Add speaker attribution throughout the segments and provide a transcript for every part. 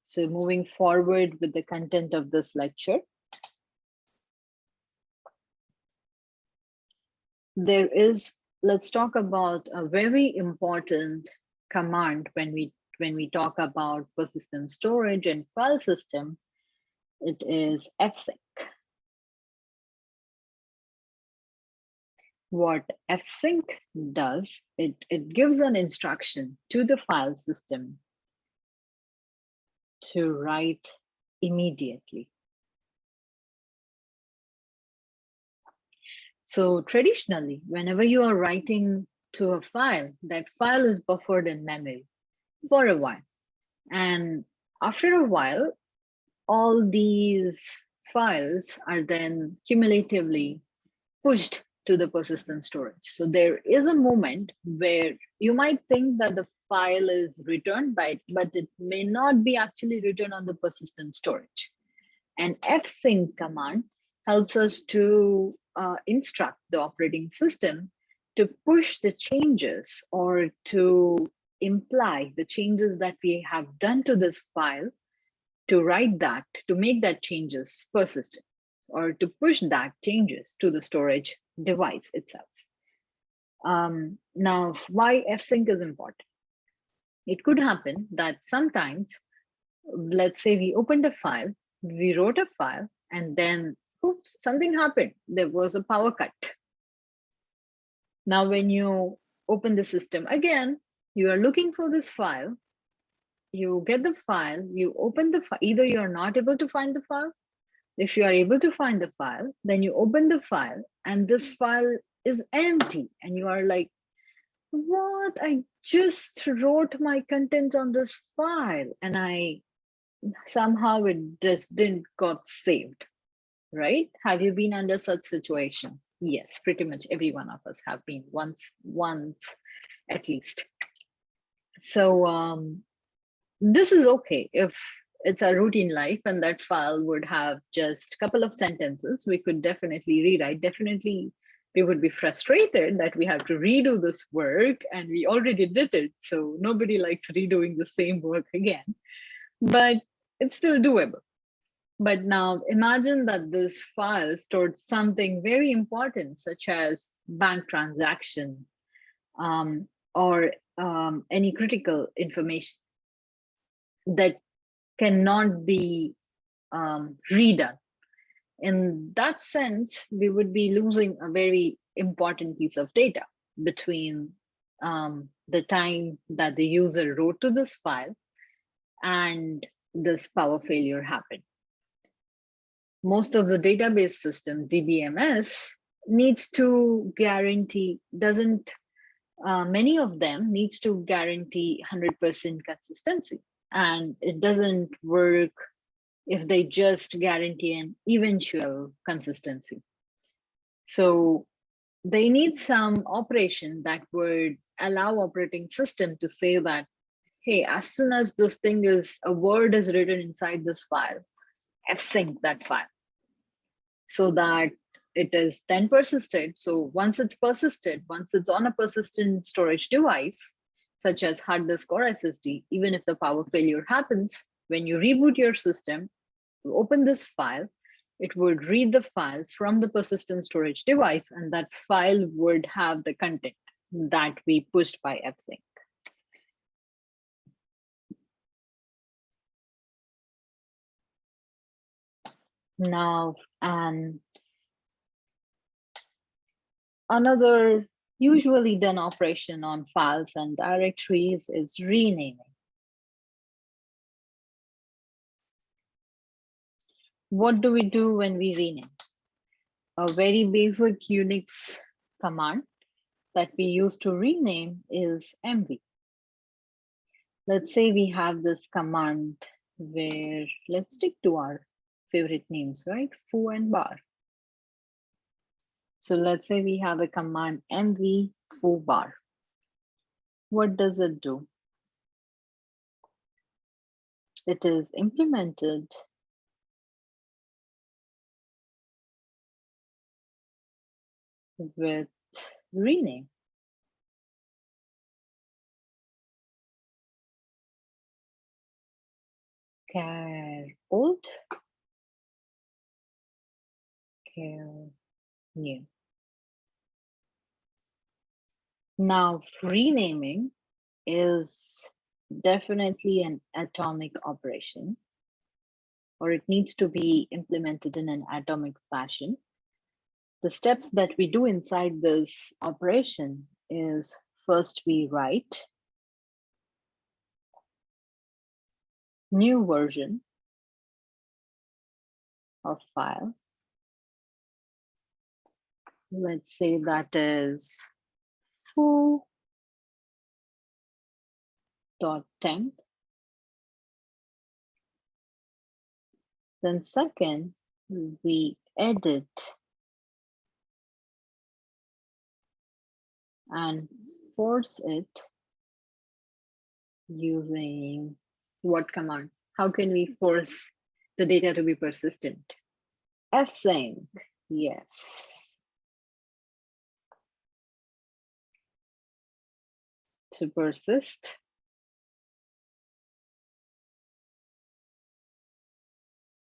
Speaker 1: So moving forward with the content of this lecture, let's talk about a very important command when we talk about persistent storage and file system. It is Fsync. What Fsync does, it gives an instruction to the file system to write immediately. So traditionally, whenever you are writing to a file, that file is buffered in memory for a while. And after a while, all these files are then cumulatively pushed to the persistent storage. So there is a moment where you might think that the file is returned but it may not be actually written on the persistent storage. And fsync command helps us to instruct the operating system to push the changes or to imply the changes that we have done to this file, to write that, to make that changes persistent, or to push that changes to the storage device itself. Now, why fsync is important? It could happen that sometimes, let's say we opened a file, we wrote a file, and then oops, something happened. There was a power cut. Now, when you open the system again, you are looking for this file, you get the file, you open the file, either you're not able to find the file. If you are able to find the file, then you open the file and this file is empty and you are like, what? I just wrote my contents on this file and somehow it just didn't got saved, right? Have you been under such situation? Yes, pretty much every one of us have been once at least. So this is okay if it's a routine life and that file would have just a couple of sentences. We could definitely rewrite. Definitely, we would be frustrated that we have to redo this work and we already did it. So nobody likes redoing the same work again, but it's still doable. But now imagine that this file stored something very important, such as bank transaction or any critical information that cannot be redone. In that sense, we would be losing a very important piece of data between the time that the user wrote to this file and this power failure happened. Most of the database system, DBMS, needs to guarantee, many of them needs to guarantee 100% consistency. And it doesn't work if they just guarantee an eventual consistency. So they need some operation that would allow operating system to say that, hey, as soon as this thing a word is written inside this file, fsync that file so that it is then persisted. So once it's persisted, once it's on a persistent storage device, such as hard disk or SSD, even if the power failure happens, when you reboot your system, you open this file, it would read the file from the persistent storage device, and that file would have the content that we pushed by fsync. Now, another usually done operation on files and directories is renaming. What do we do when we rename? A very basic Unix command that we use to rename is mv. Let's say we have this command where, let's stick to our favorite names, right? Foo and bar. So let's say we have a command mv foo bar. What does it do? It is implemented with rename. Care old, care new. Now, renaming is definitely an atomic operation, or it needs to be implemented in an atomic fashion. The steps that we do inside this operation is first we write new version of file. Let's say that is foo.temp. Then second, we edit and force it using what command? How can we force the data to be persistent? Fsync, yes. To persist.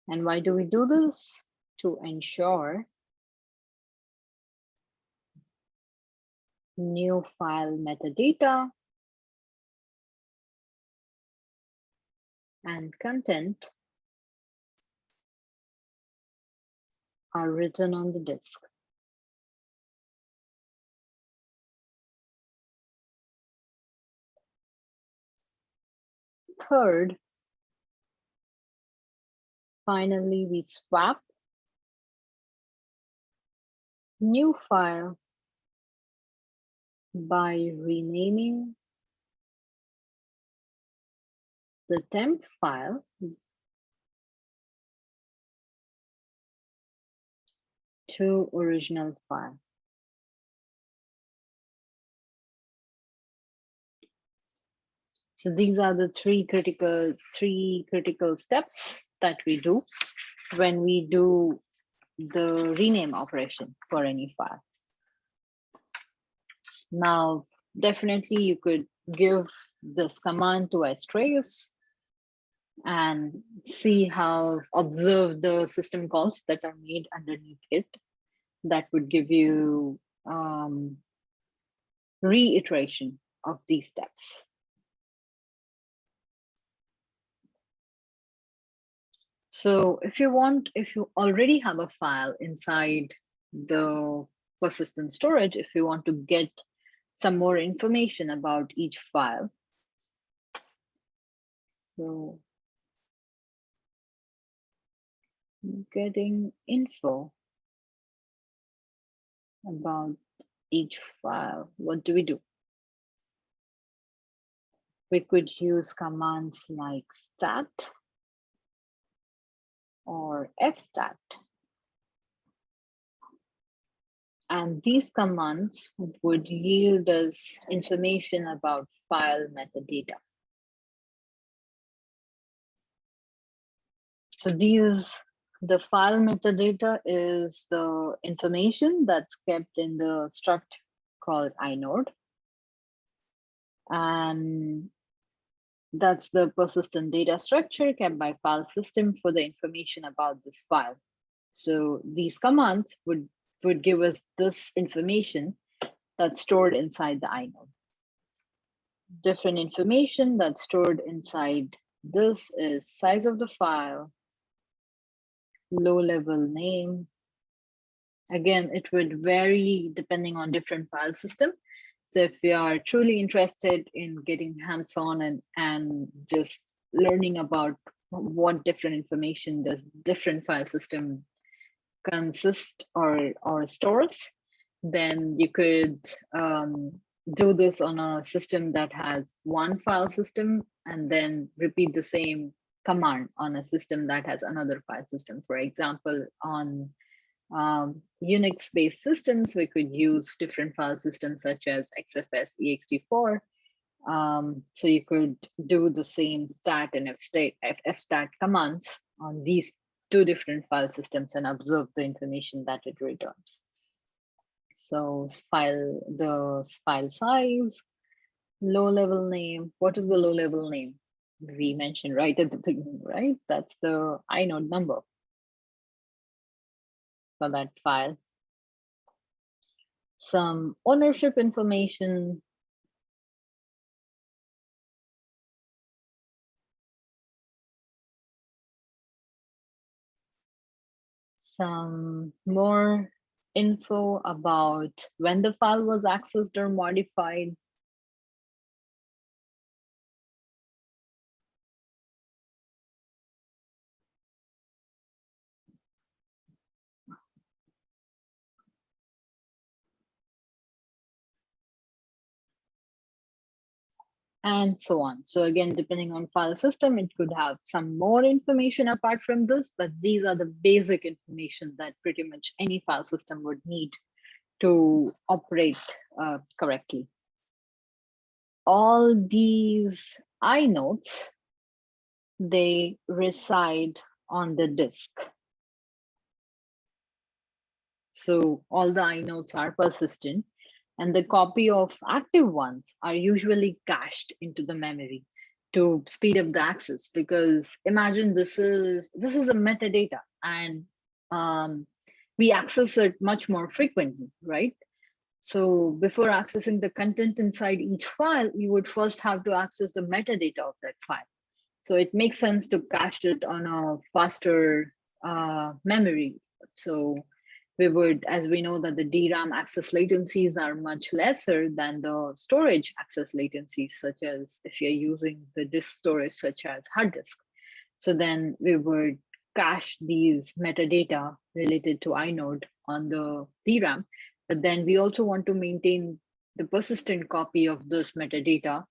Speaker 1: And why do we do this? To ensure new file metadata and content are written on the disk. Third, finally, we swap new file by renaming the temp file to original file. So these are the three critical steps that we do when we do the rename operation for any file. Now, definitely you could give this command to strace and see how, observe the system calls that are made underneath it. That would give you reiteration of these steps. So if you already have a file inside the persistent storage, if you want to get some more information about each file. So getting info about each file, what do? We could use commands like stat or fstat. And these commands would yield us information about file metadata. So the file metadata is the information that's kept in the struct called inode. And that's the persistent data structure kept by file system for the information about this file. So these commands would give us this information that's stored inside the inode. Different information that's stored inside this is size of the file, low level name. Again, it would vary depending on different file system. So if you are truly interested in getting hands-on and just learning about what different information does different file system consist or stores, then you could do this on a system that has one file system and then repeat the same command on a system that has another file system. For example, on Unix-based systems, we could use different file systems such as XFS, ext4. So you could do the same stat and fstat commands on these two different file systems and observe the information that it returns. So the file size, low level name. What is the low level name? we mentioned right at the beginning, right? That's the inode number for that file. Some ownership information, some more info about when the file was accessed or modified. And so on. So again, depending on file system, it could have some more information apart from this, but these are the basic information that pretty much any file system would need to operate correctly. All these inodes, they reside on the disk. So all the inodes are persistent, and the copy of active ones are usually cached into the memory to speed up the access. Because imagine this is a metadata, and we access it much more frequently, right? So before accessing the content inside each file, you would first have to access the metadata of that file. So it makes sense to cache it on a faster memory. So we would, as we know that the DRAM access latencies are much lesser than the storage access latencies, such as if you're using the disk storage, such as hard disk. So then we would cache these metadata related to inode on the DRAM, but then we also want to maintain the persistent copy of this metadata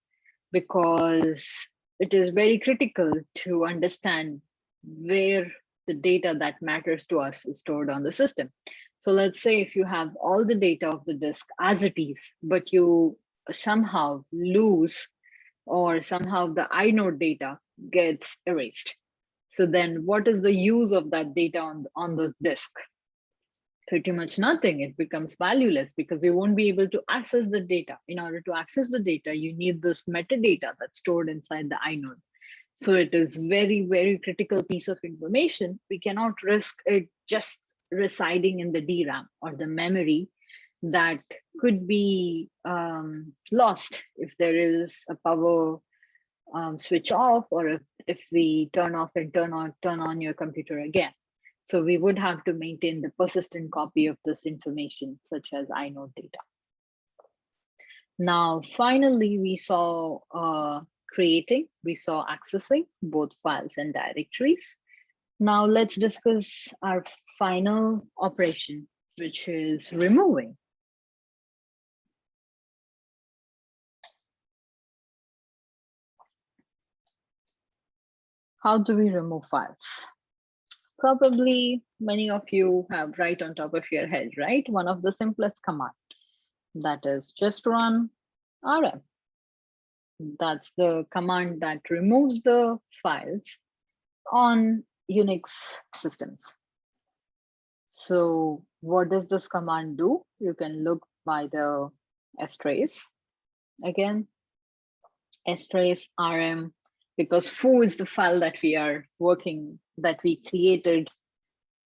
Speaker 1: because it is very critical to understand where the data that matters to us is stored on the system. So let's say if you have all the data of the disk as it is, but you somehow lose or somehow the inode data gets erased. So then what is the use of that data on the disk? Pretty much nothing. It becomes valueless because you won't be able to access the data. In order to access the data, you need this metadata that's stored inside the inode. So it is very, very critical piece of information. We cannot risk it just residing in the DRAM or the memory that could be lost if there is a power switch off, or if we turn off and turn on your computer again. So we would have to maintain the persistent copy of this information, such as inode data. Now, finally, we saw creating, we saw accessing both files and directories. Now let's discuss our final operation, which is removing. How do we remove files? Probably many of you have right on top of your head, right? One of the simplest commands, that is just run rm. That's the command that removes the files on Unix systems. So what does this command do? You can look by the trace. Again, trace rm, because foo is the file that we are working, that we created.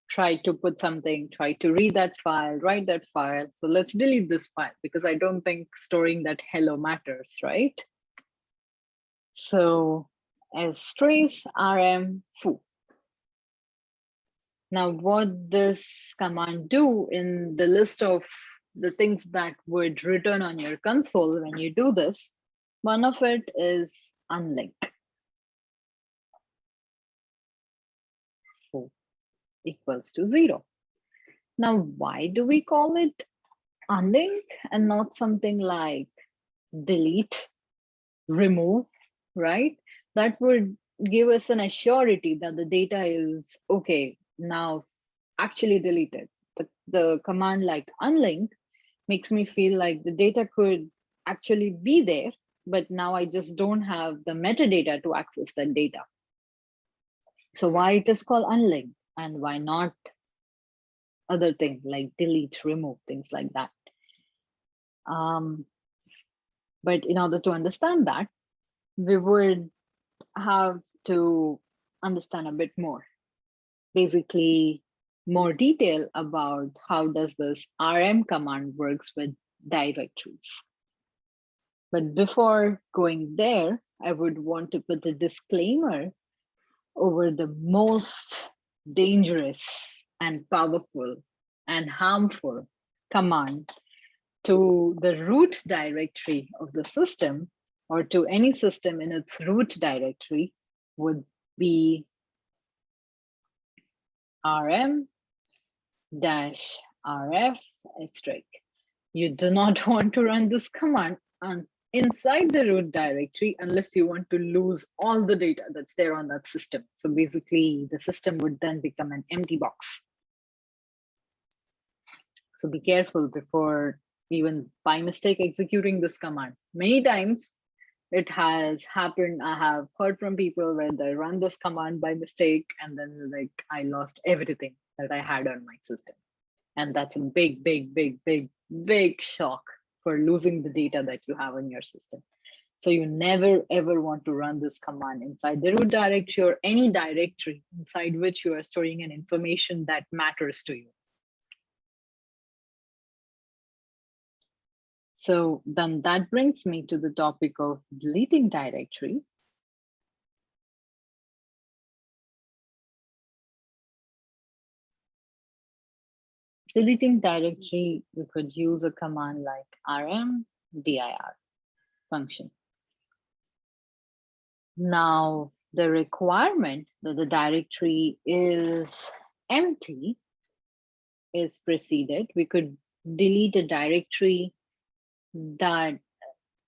Speaker 1: Try to put something, try to read that file, write that file. So let's delete this file because I don't think storing that hello matters, right? So trace rm foo. Now what this command do in the list of the things that would return on your console when you do this, one of it is unlink. Foo equals to 0. Now, why do we call it unlink and not something like delete, remove, right? That would give us an assurity that the data is okay, now actually deleted. But the command like unlink makes me feel like the data could actually be there, but now I just don't have the metadata to access that data. So why it is called unlink, and why not other things like delete, remove, things like that? But in order to understand that, we would have to understand a bit more, basically more detail about how does this rm command works with directories. But before going there, I would want to put a disclaimer over the most dangerous and powerful and harmful command to the root directory of the system, or to any system in its root directory, would be rm-rf*. You do not want to run this command inside the root directory unless you want to lose all the data that's there on that system. So basically, the system would then become an empty box. So be careful before even by mistake executing this command. Many times it has happened. I have heard from people where they run this command by mistake and then like, I lost everything that I had on my system. And that's a big, big, big, big, big shock for losing the data that you have in your system. So you never ever want to run this command inside the root directory or any directory inside which you are storing an information that matters to you. So then that brings me to the topic of deleting directory. Deleting directory, we could use a command like rm-dir function. Now, the requirement that the directory is empty is preceded. We could delete a directory that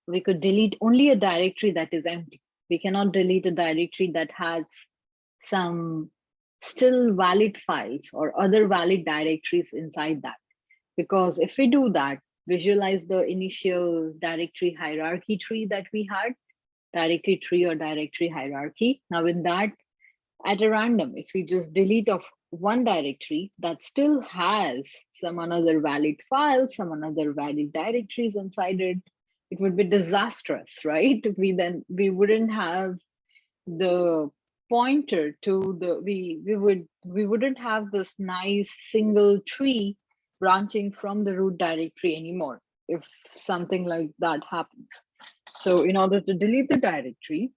Speaker 1: we could delete only a directory that is empty. We cannot delete a directory that has some still valid files or other valid directories inside that. Because if we do that, visualize the initial directory hierarchy tree that we had, directory tree or directory hierarchy. Now in that, at a random, if we just delete off one directory that still has some another valid file, some another valid directories inside it, it would be disastrous, right? We wouldn't have the pointer to the we wouldn't have this nice single tree branching from the root directory anymore if something like that happens. So in order to delete the directory,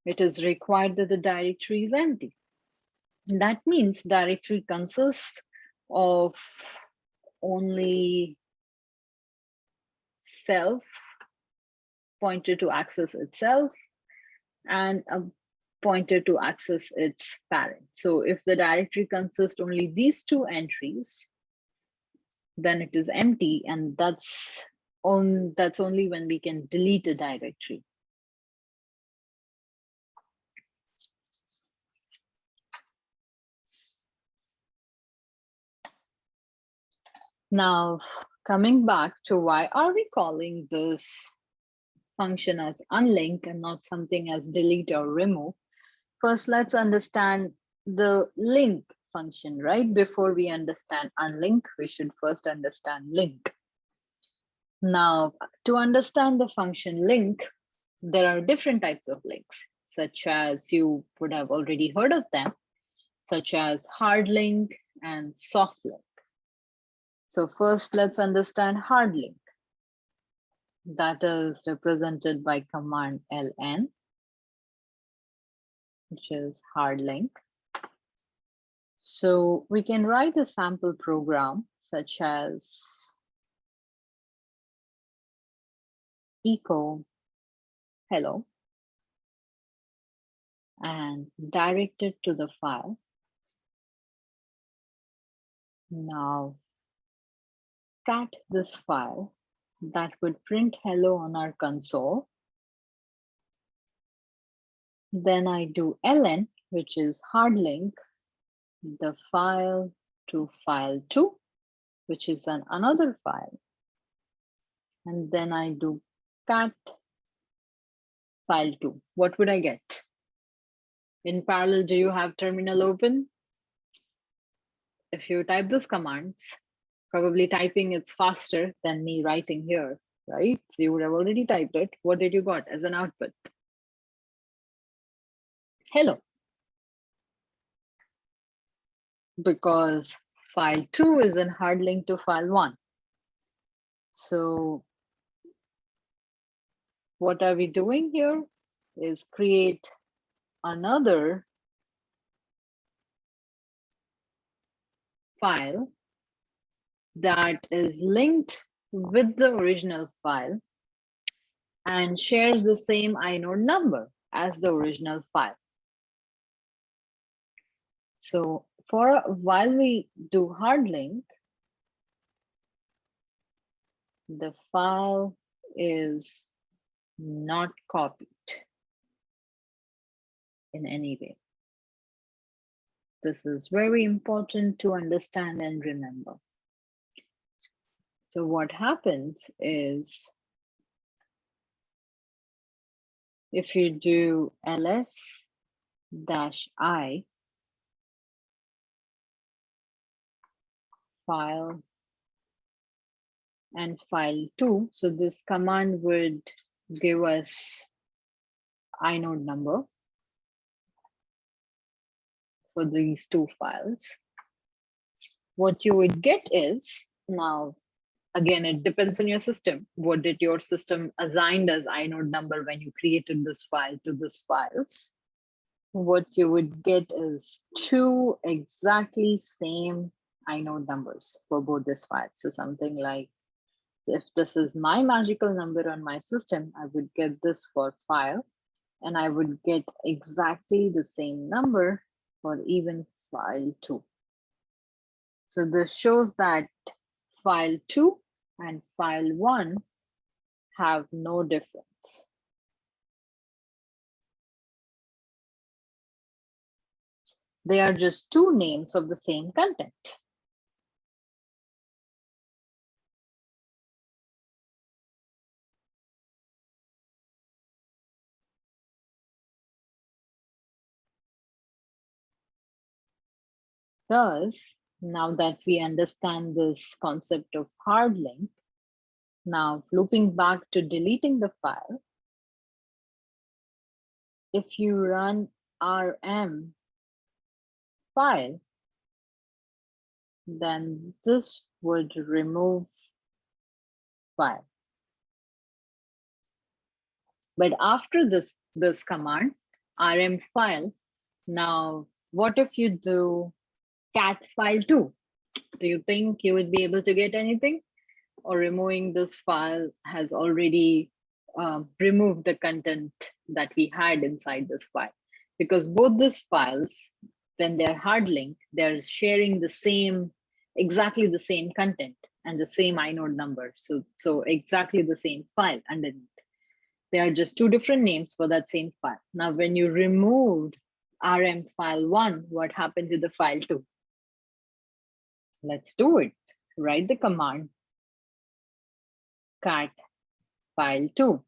Speaker 1: it is required that the directory is empty. And that means directory consists of only self pointer to access itself and a pointer to access its parent. So if the directory consists only these two entries, then it is empty, and that's only when we can delete a directory. Now, coming back to why are we calling this function as unlink and not something as delete or remove? First, let's understand the link function, right? Before we understand unlink, we should first understand link. Now, to understand the function link, there are different types of links, such as you would have already heard of them, such as hard link and soft link. So first, let's understand hard link. That is represented by command ln, which is hard link. So we can write a sample program such as echo hello and direct it to the file. Now cat this file that would print hello on our console. Then I do ln, which is hard link the file to file2, which is another file. And then I do cat file2. What would I get? In parallel, do you have terminal open? If you type this commands, probably typing it's faster than me writing here, right? So you would have already typed it. What did you got as an output? hello, because file 2 is in hard link to file 1. So what are we doing here is create another file that is linked with the original file and shares the same inode number as the original file. So while we do hard link, the file is not copied in any way. This is very important to understand and remember. So what happens is, if you do ls-i file and file 2, so this command would give us inode number for these two files. What you would get is, now again, it depends on your system. What did your system assigned as inode number when you created this file to this files? What you would get is two exactly same inode numbers for both these files. So something like, if this is my magical number on my system, I would get this for file, and I would get exactly the same number for even file 2. So this shows that file 2 and file 1 have no difference. They are just two names of the same content. Thus, now that we understand this concept of hard link, now looping back to deleting the file, if you run rm file, then this would remove file. But after this command, rm file, now what if you do cat file 2? Do you think you would be able to get anything? Or removing this file has already removed the content that we had inside this file? Because both these files, when they're hard linked, they're sharing the same, exactly the same content and the same inode number. So exactly the same file underneath. They are just two different names for that same file. Now, when you removed rm file 1, what happened to the file 2? Let's do it. Write the command cat file 2.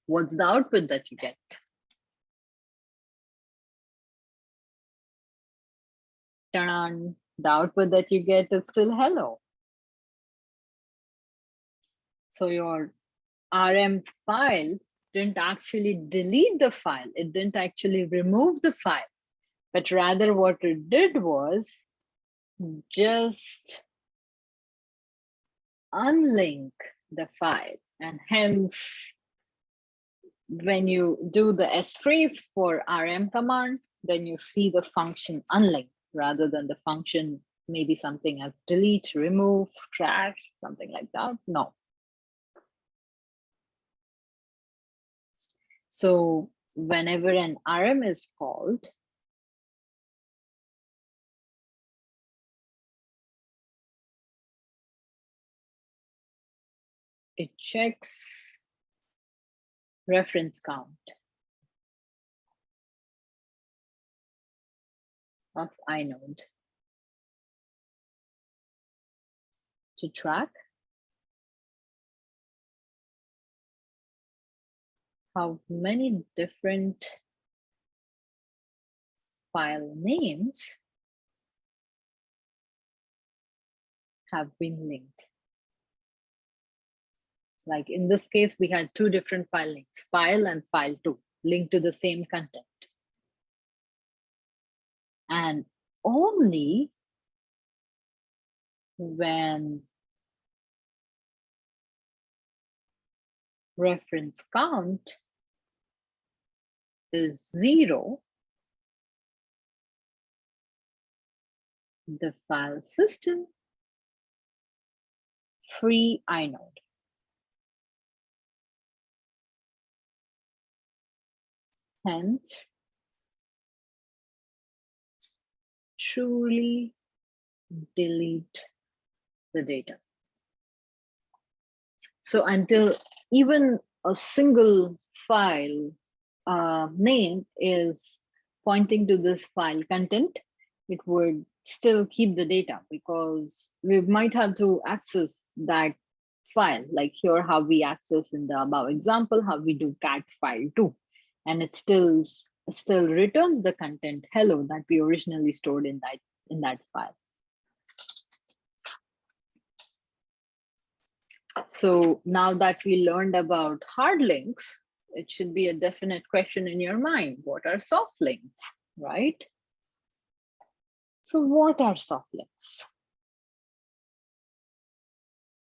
Speaker 1: What's the output that you get? Ta-da! The output that you get is still hello. So your rm file didn't actually delete the file. It didn't actually remove the file, but rather what it did was just unlink the file. And hence, when you do the sphrase for rm command, then you see the function unlink rather than the function maybe something as delete, remove, trash, something like that. No. So whenever an rm is called, it checks reference count of inode to track how many different file names have been linked. Like in this case, we had two different file links, file and file 2, linked to the same content. and only when reference count is 0, the file system free inode. Hence, truly delete the data. So until even a single file name is pointing to this file content, it would still keep the data, because we might have to access that file, like here how we access in the above example, how we do cat file too, and it still returns the content hello that we originally stored in that file. So now that we learned about hard links, it should be a definite question in your mind. What are soft links, right? So what are soft links?